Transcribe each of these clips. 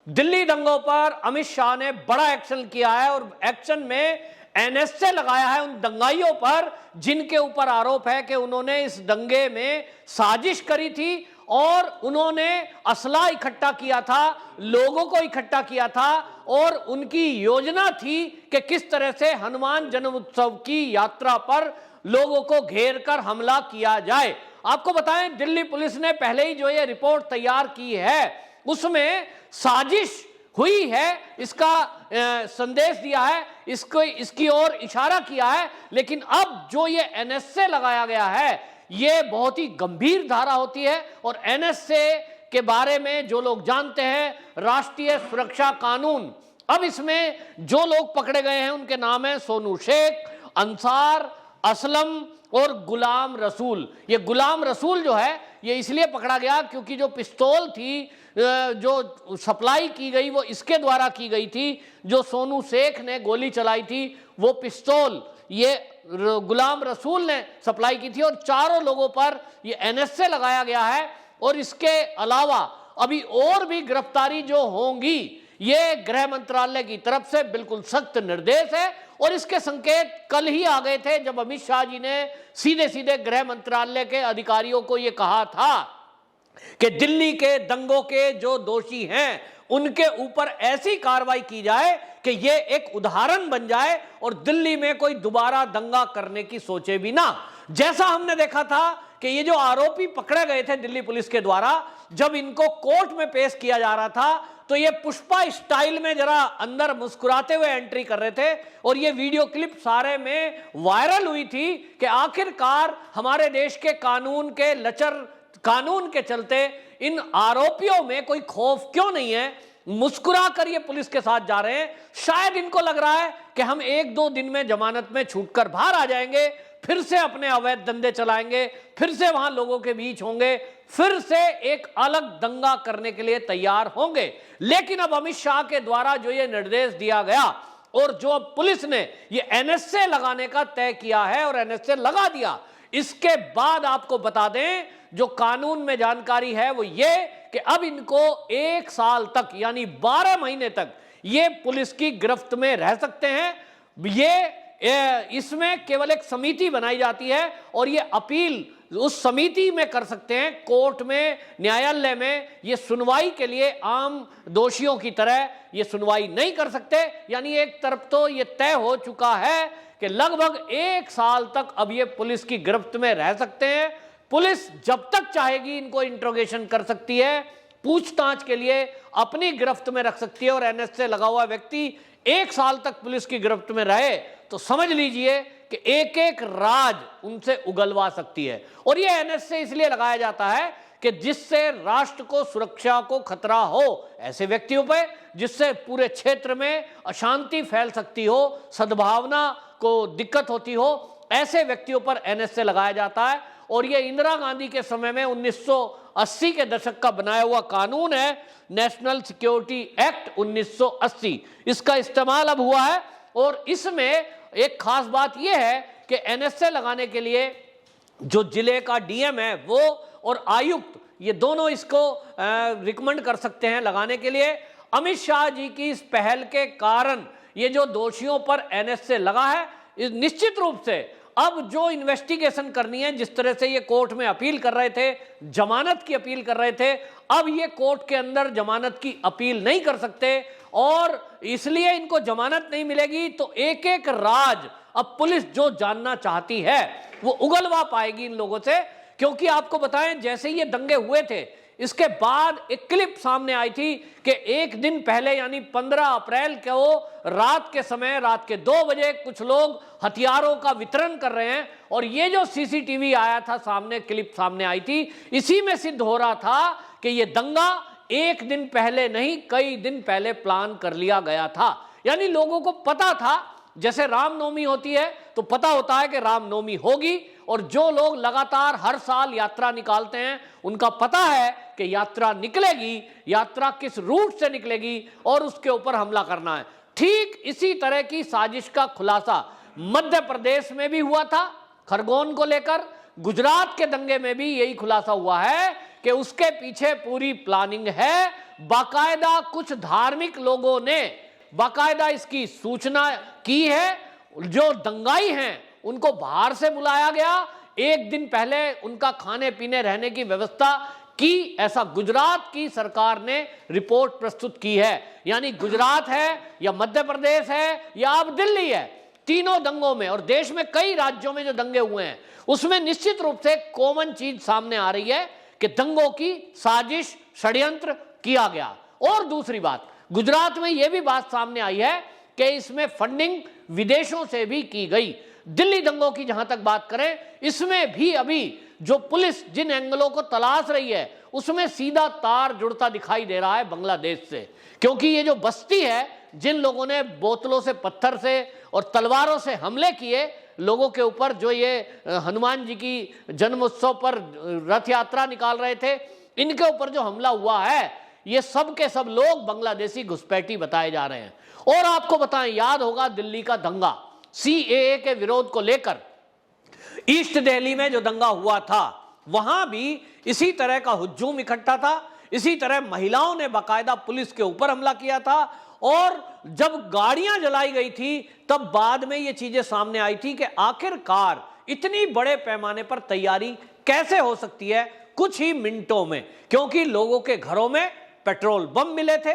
दिल्ली दंगों पर अमित शाह ने बड़ा एक्शन किया है और एक्शन में एनएसए लगाया है उन दंगाइयों पर जिनके ऊपर आरोप है कि उन्होंने इस दंगे में साजिश करी थी और उन्होंने असला इकट्ठा किया था, लोगों को इकट्ठा किया था और उनकी योजना थी कि किस तरह से हनुमान जन्म उत्सव की यात्रा पर लोगों को घेर कर हमला किया जाए। आपको बताएं, दिल्ली पुलिस ने पहले ही जो ये रिपोर्ट तैयार की है उसमें साजिश हुई है, इसका संदेश दिया है, इसकी ओर इशारा किया है। लेकिन अब जो ये एनएसए लगाया गया है ये बहुत ही गंभीर धारा होती है और एनएसए के बारे में जो लोग जानते हैं, राष्ट्रीय सुरक्षा कानून, अब इसमें जो लोग पकड़े गए हैं उनके नाम है सोनू शेख, अंसार, असलम और गुलाम रसूल। ये गुलाम रसूल जो है ये इसलिए पकड़ा गया क्योंकि जो पिस्तौल थी जो सप्लाई की गई वो इसके द्वारा की गई थी, जो सोनू शेख ने गोली चलाई थी वो पिस्तौल ये गुलाम रसूल ने सप्लाई की थी और चारों लोगों पर ये एनएसए लगाया गया है। और इसके अलावा अभी और भी गिरफ्तारी जो होंगी ये गृह मंत्रालय की तरफ से बिल्कुल सख्त निर्देश है और इसके संकेत कल ही आ गए थे जब अमित शाह जी ने सीधे सीधे गृह मंत्रालय के अधिकारियों को यह कहा था कि दिल्ली के दंगों के जो दोषी हैं उनके ऊपर ऐसी कार्रवाई की जाए कि ये एक उदाहरण बन जाए और दिल्ली में कोई दोबारा दंगा करने की सोचे भी ना। जैसा हमने देखा था कि ये जो आरोपी पकड़े गए थे दिल्ली पुलिस के द्वारा, जब इनको कोर्ट में पेश किया जा रहा था तो ये पुष्पा स्टाइल में जरा अंदर मुस्कुराते हुए एंट्री कर रहे थे और ये वीडियो क्लिप सारे में वायरल हुई थी कि आखिरकार हमारे देश के कानून के लचर कानून के चलते इन आरोपियों में कोई खौफ क्यों नहीं है, मुस्कुरा कर ये पुलिस के साथ जा रहे हैं। शायद इनको लग रहा है कि हम 1-2 दिन में जमानत में छूटकर बाहर आ जाएंगे, फिर से अपने अवैध धंधे चलाएंगे, फिर से वहां लोगों के बीच होंगे, फिर से एक अलग दंगा करने के लिए तैयार होंगे। लेकिन अब अमित शाह के द्वारा जो ये निर्देश दिया गया और जो पुलिस ने ये एनएसए लगाने का तय किया है और एनएसए लगा दिया, इसके बाद आपको बता दें जो कानून में जानकारी है वो ये कि अब इनको 1 साल तक यानी 12 महीने तक ये पुलिस की गिरफ्त में रह सकते हैं। ये इसमें केवल एक समिति बनाई जाती है और ये अपील उस समिति में कर सकते हैं, कोर्ट में, न्यायालय में ये सुनवाई के लिए आम दोषियों की तरह ये सुनवाई नहीं कर सकते। यानी एक तरफ तो ये तय हो चुका है कि लगभग 1 साल तक अब ये पुलिस की गिरफ्त में रह सकते हैं। पुलिस जब तक चाहेगी इनको इंट्रोगेशन कर सकती है, पूछताछ के लिए अपनी गिरफ्त में रख सकती है और एनएसए लगा हुआ व्यक्ति 1 साल तक पुलिस की गिरफ्त में रहे तो समझ लीजिए कि एक एक राज उनसे उगलवा सकती है। और ये एनएसए इसलिए लगाया जाता है कि जिससे राष्ट्र को, सुरक्षा को खतरा हो, ऐसे व्यक्तियों पे जिससे पूरे क्षेत्र में अशांति फैल सकती हो, सद्भावना को दिक्कत होती हो, ऐसे व्यक्तियों पर एनएसए लगाया जाता है। और ये इंदिरा गांधी के समय में 1980 के दशक का बनाया हुआ कानून है, नेशनल सिक्योरिटी एक्ट 1980, इसका इस्तेमाल अब हुआ है। और इसमें एक खास बात यह है कि एनएसए लगाने के लिए जो जिले का डीएम है वो और आयुक्त ये दोनों इसको रिकमेंड कर सकते हैं लगाने के लिए। अमित शाह जी की इस पहल के कारण ये जो दोषियों पर एनएसए लगा है, निश्चित रूप से अब जो इन्वेस्टिगेशन करनी है, जिस तरह से ये कोर्ट में अपील कर रहे थे, जमानत की अपील कर रहे थे, अब ये कोर्ट के अंदर जमानत की अपील नहीं कर सकते और इसलिए इनको जमानत नहीं मिलेगी तो एक एक राज अब पुलिस जो जानना चाहती है वो उगलवा पाएगी इन लोगों से। क्योंकि आपको बताएं, जैसे ये दंगे हुए थे इसके बाद एक क्लिप सामने आई थी कि एक दिन पहले यानी 15 अप्रैल को रात के समय, रात के 2 बजे कुछ लोग हथियारों का वितरण कर रहे हैं और ये जो सीसीटीवी आया था सामने, क्लिप सामने आई थी, इसी में सिद्ध हो रहा था कि ये दंगा एक दिन पहले नहीं कई दिन पहले प्लान कर लिया गया था। यानी लोगों को पता था, जैसे रामनवमी होती है तो पता होता है कि रामनवमी होगी और जो लोग लगातार हर साल यात्रा निकालते हैं उनका पता है कि यात्रा निकलेगी, यात्रा किस रूट से निकलेगी और उसके ऊपर हमला करना है। ठीक इसी तरह की साजिश का खुलासा मध्य प्रदेश में भी हुआ था खरगोन को लेकर, गुजरात के दंगे में भी यही खुलासा हुआ है कि उसके पीछे पूरी प्लानिंग है बाकायदा कुछ धार्मिक लोगों ने बाकायदा इसकी सूचना की है। जो दंगाई हैं उनको बाहर से बुलाया गया, एक दिन पहले उनका खाने पीने रहने की व्यवस्था की, ऐसा गुजरात की सरकार ने रिपोर्ट प्रस्तुत की है। यानी गुजरात है या मध्य प्रदेश है या अब दिल्ली है, तीनों दंगों में और देश में कई राज्यों में जो दंगे हुए हैं उसमें निश्चित रूप से कॉमन चीज सामने आ रही है कि दंगों की साजिश षड्यंत्र किया गया। और दूसरी बात, गुजरात में यह भी बात सामने आई है कि इसमें फंडिंग विदेशों से भी की गई। दिल्ली दंगों की जहां तक बात करें, इसमें भी अभी जो पुलिस जिन एंगलों को तलाश रही है उसमें सीधा तार जुड़ता दिखाई दे रहा है बांग्लादेश से, क्योंकि ये जो बस्ती है, जिन लोगों ने बोतलों से, पत्थर से और तलवारों से हमले किए लोगों के ऊपर, जो ये हनुमान जी की जन्म उत्सव पर रथ यात्रा निकाल रहे थे, इनके ऊपर जो हमला हुआ है, ये सब के सब लोग बांग्लादेशी घुसपैठी बताए जा रहे हैं। और आपको बताएं, याद होगा दिल्ली का दंगा सीएए के विरोध को लेकर, ईस्ट दिल्ली में जो दंगा हुआ था वहां भी इसी तरह का हुज्जूम इकट्ठा था, इसी तरह महिलाओं ने बाकायदा पुलिस के ऊपर हमला किया था। और जब गाड़ियां जलाई गई थी तब बाद में ये चीजें सामने आई थी कि आखिरकार इतनी बड़े पैमाने पर तैयारी कैसे हो सकती है कुछ ही मिनटों में, क्योंकि लोगों के घरों में पेट्रोल बम मिले थे,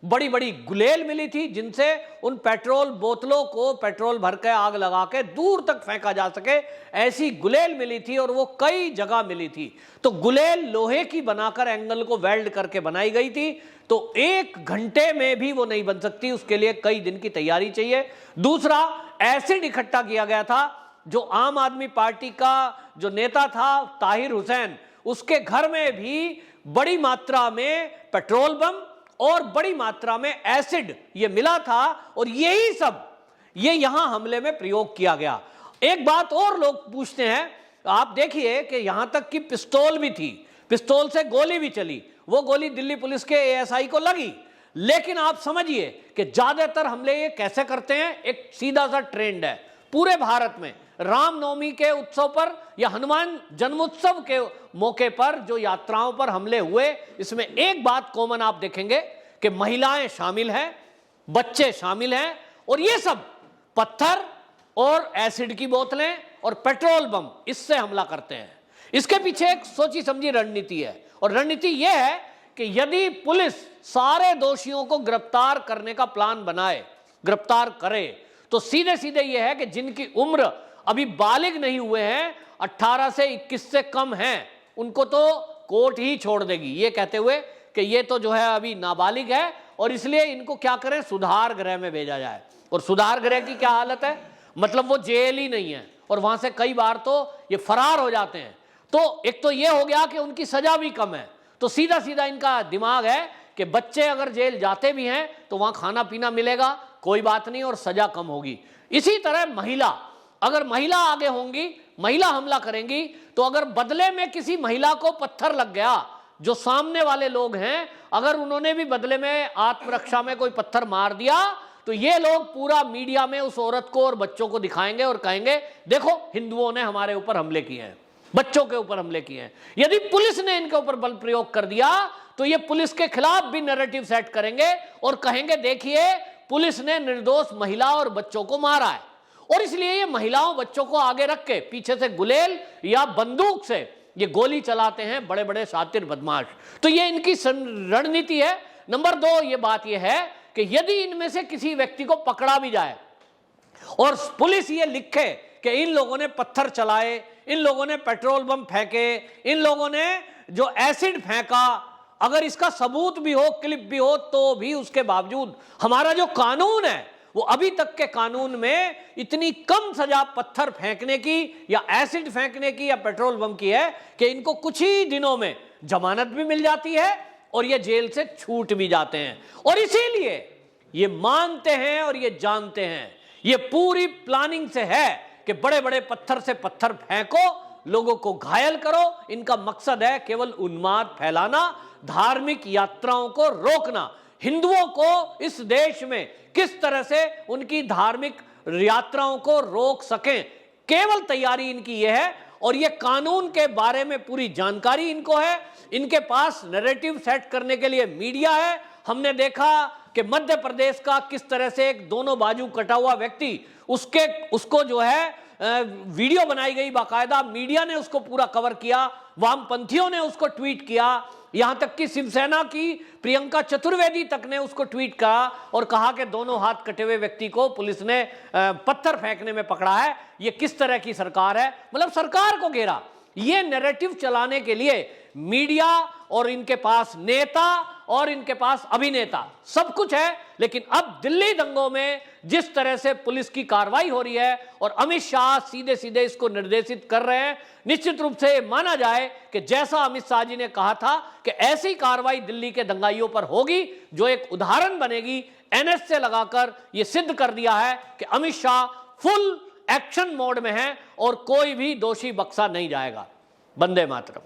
बड़ी बड़ी गुलेल मिली थी जिनसे उन पेट्रोल बोतलों को पेट्रोल भर के आग लगा के दूर तक फेंका जा सके, ऐसी गुलेल मिली थी और वो कई जगह मिली थी। तो गुलेल लोहे की बनाकर एंगल को वेल्ड करके बनाई गई थी, तो 1 घंटे में भी वो नहीं बन सकती, उसके लिए कई दिन की तैयारी चाहिए। दूसरा, एसिड इकट्ठा किया गया था। जो आम आदमी पार्टी का जो नेता था ताहिर हुसैन, उसके घर में भी बड़ी मात्रा में पेट्रोल बम और बड़ी मात्रा में एसिड ये मिला था और यही सब ये यहां हमले में प्रयोग किया गया। एक बात और लोग पूछते हैं, आप देखिए कि यहां तक कि पिस्तौल भी थी, पिस्तौल से गोली भी चली, वो गोली दिल्ली पुलिस के एएसआई को लगी। लेकिन आप समझिए कि ज्यादातर हमले ये कैसे करते हैं, एक सीधा सा ट्रेंड है पूरे भारत में। रामनवमी के उत्सव पर या हनुमान जन्मोत्सव के मौके पर जो यात्राओं पर हमले हुए, इसमें एक बात कॉमन आप देखेंगे कि महिलाएं शामिल हैं, बच्चे शामिल हैं, और ये सब पत्थर और एसिड की बोतलें और पेट्रोल बम इससे हमला करते हैं। इसके पीछे एक सोची समझी रणनीति है, और रणनीति यह है कि यदि पुलिस सारे दोषियों को गिरफ्तार करने का प्लान बनाए, गिरफ्तार करे, तो सीधे सीधे यह है कि जिनकी उम्र अभी बालिग नहीं हुए हैं, 18 से 21 से कम हैं, उनको तो कोर्ट ही छोड़ देगी, ये कहते हुए कि ये तो जो है अभी नाबालिग है और इसलिए इनको क्या करें, सुधार गृह में भेजा जाए। और सुधार गृह की क्या हालत है, मतलब वो जेल ही नहीं है और वहां से कई बार तो ये फरार हो जाते हैं। तो एक तो ये हो गया कि उनकी सजा भी कम है, तो सीधा सीधा इनका दिमाग है कि बच्चे अगर जेल जाते भी हैं तो वहां खाना पीना मिलेगा, कोई बात नहीं, और सजा कम होगी। इसी तरह महिला, अगर महिला आगे होंगी, महिला हमला करेंगी, तो अगर बदले में किसी महिला को पत्थर लग गया, जो सामने वाले लोग हैं अगर उन्होंने भी बदले में आत्मरक्षा में कोई पत्थर मार दिया, तो ये लोग पूरा मीडिया में उस औरत को और बच्चों को दिखाएंगे और कहेंगे देखो हिंदुओं ने हमारे ऊपर हमले किए हैं, बच्चों के ऊपर हमले किए हैं। यदि पुलिस ने इनके ऊपर बल प्रयोग कर दिया तो ये पुलिस के खिलाफ भी नैरेटिव सेट करेंगे और कहेंगे देखिए पुलिस ने निर्दोष महिला और बच्चों को मारा है। और इसलिए ये महिलाओं बच्चों को आगे रख के पीछे से गुलेल या बंदूक से ये गोली चलाते हैं बड़े बड़े शातिर बदमाश। तो ये इनकी रणनीति है। नंबर 2 ये बात ये है कि यदि इनमें से किसी व्यक्ति को पकड़ा भी जाए और पुलिस ये लिखे कि इन लोगों ने पत्थर चलाए, इन लोगों ने पेट्रोल बम फेंके, इन लोगों ने जो एसिड फेंका, अगर इसका सबूत भी हो, क्लिप भी हो, तो भी उसके बावजूद हमारा जो कानून है वो अभी तक के कानून में इतनी कम सजा पत्थर फेंकने की या एसिड फेंकने की या पेट्रोल बम की है कि इनको कुछ ही दिनों में जमानत भी मिल जाती है और ये जेल से छूट भी जाते हैं। और इसीलिए ये मानते हैं और ये जानते हैं, ये पूरी प्लानिंग से है कि बड़े बड़े पत्थर से पत्थर फेंको, लोगों को घायल करो। इनका मकसद है केवल उन्माद फैलाना, धार्मिक यात्राओं को रोकना, हिंदुओं को इस देश में किस तरह से उनकी धार्मिक यात्राओं को रोक सकें, केवल तैयारी इनकी यह है। और ये कानून के बारे में पूरी जानकारी इनको है, इनके पास नैरेटिव सेट करने के लिए मीडिया है। हमने देखा कि मध्य प्रदेश का किस तरह से एक दोनों बाजू कटा हुआ व्यक्ति, उसको जो है वीडियो बनाई गई, बाकायदा मीडिया ने उसको पूरा कवर किया, वामपंथियों ने उसको ट्वीट किया, यहां तक कि शिवसेना की प्रियंका चतुर्वेदी तक ने उसको ट्वीट करा और कहा कि दोनों हाथ कटे हुए व्यक्ति को पुलिस ने पत्थर फेंकने में पकड़ा है। ये किस तरह की सरकार है, मतलब सरकार को घेरा। ये नैरेटिव चलाने के लिए मीडिया और इनके पास नेता और इनके पास अभिनेता सब कुछ है। लेकिन अब दिल्ली दंगों में जिस तरह से पुलिस की कार्रवाई हो रही है और अमित शाह सीधे सीधे इसको निर्देशित कर रहे हैं, निश्चित रूप से माना जाए कि जैसा अमित शाह जी ने कहा था कि ऐसी कार्रवाई दिल्ली के दंगाइयों पर होगी जो एक उदाहरण बनेगी। एनएस से लगाकर यह सिद्ध कर दिया है कि Amit Shah full action mode में है और कोई भी दोषी बख्शा नहीं जाएगा। वंदे मातरम।